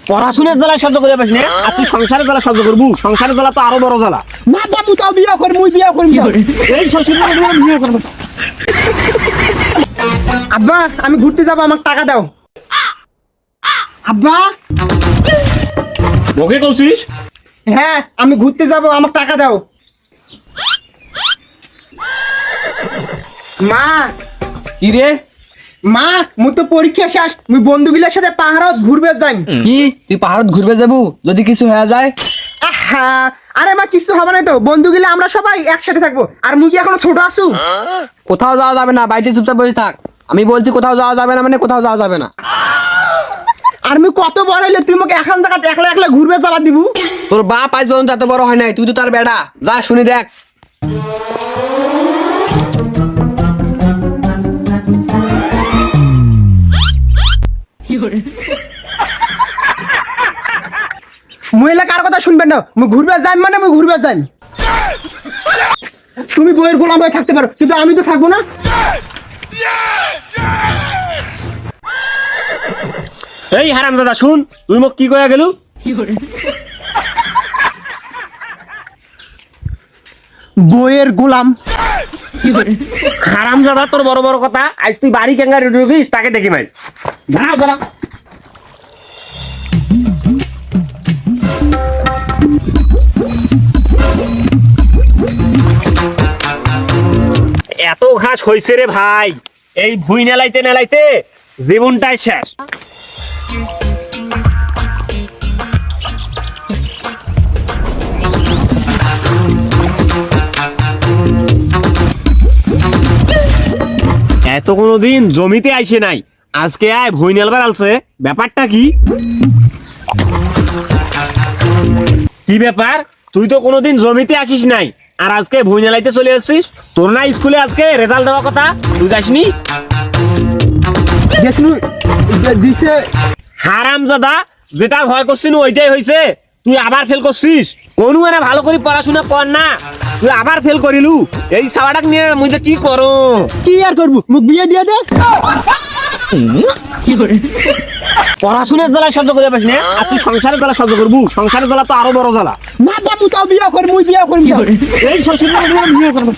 পড়াশোনার জ্বালা সহ্য করে পাস না আর তুই সংসারের জ্বালা সহ্য করবু সংসারের জ্বালা তো আরো বড় জ্বালা না বাবু তাও বিয়া কর মুই বিয়া করি এই সংসারের জ্বালা বিয়ে করব আব্বা আমি ঘুরতে যাব আমাকে টাকা দাও আব্বা ওকে কইছিস হ্যাঁ আমি ঘুরতে যাব আমাকে টাকা দাও মা কি রে মা মুই তো পরীক্ষা শেষ মুই বন্ধুগুলোর সাথে পাহাড়ত ঘুরবে যাই কি তুই পাহাড়ত ঘুরবে যাবো যদি কিছু হয়ে যায়? আহা আরে মা কিছু হবে না তো বন্ধুগুলো আমরা সবাই একসাথে থাকবো আর মুই কি এখনো ছোট আছু কোথাও যাওয়া যাবে না, বাড়িতে চুপচাপ বসে থাক। আমি বলছি কোথাও যাওয়া যাবে না মানে কোথাও যাওয়া যাবে না। আর মুই কত বড় হইলে তুই আমাকে এখন জায়গাতে একলা একলা ঘুরবে যাবা দিবু তোর বাপ আজ পর্যন্ত এত বড় হয় নাই, তুই তো তার বেটা। যা শুনি দেখ। মুই এলা কার কথা শুনবেন না মুই ঘুরবে যাই মানে মুই ঘুরবে যাই তুমি বইয়ের গোলাম হয়ে থাকতে পারো কিন্তু আমি তো থাকবো না এই হারামজাদা শুন তুই মোক কি কইয়া গেলু বইয়ের গোলাম হারামজাদা তোর বড় বড় কথা আজ তুই বাড়ি কেঙ্গা ঢুকিস তাকে দেখি মাইস দাঁড়াও দাঁড়াও এত ঘাস হইছে রে ভাই এই ভুই নেলাইতে নেলাইতে জীবনটাই শেষ এত কোনোদিন জমিতে আইসে নাই আজকে আয় ভুই নেলবার আলছে ব্যাপারটা কি কি ব্যাপার তুই তো কোনোদিন জমিতে আসিস নাই আর আজকে ভুই নেলাইতে চলে আসছিস তোর না স্কুলে আজকে রেজাল্ট দেওয়ার কথা তুই যাসনি দিছে হারামজাদা যেটা ভয় করছিস ওইটাই হয়েছে তুই আবার ফেল করছিস কোনো এরা ভালো করে পড়াশোনা কর না তুই আবার ফেল করিলু এই সাবাটাক নিয়ে মুই যে কি করো কি আর করবো মুখ বিয়ে দিয়ে দে পড়াশোনার জ্বালা সহ্য করে পাস না আর তুই সংসারের জ্বালা সহ্য করবু সংসারের জ্বালা তো আরো বড় জ্বালা না বাবু তাও বিয়া কর মুই বিয়া করি এই সংসারের জ্বালা বিয়ে করবো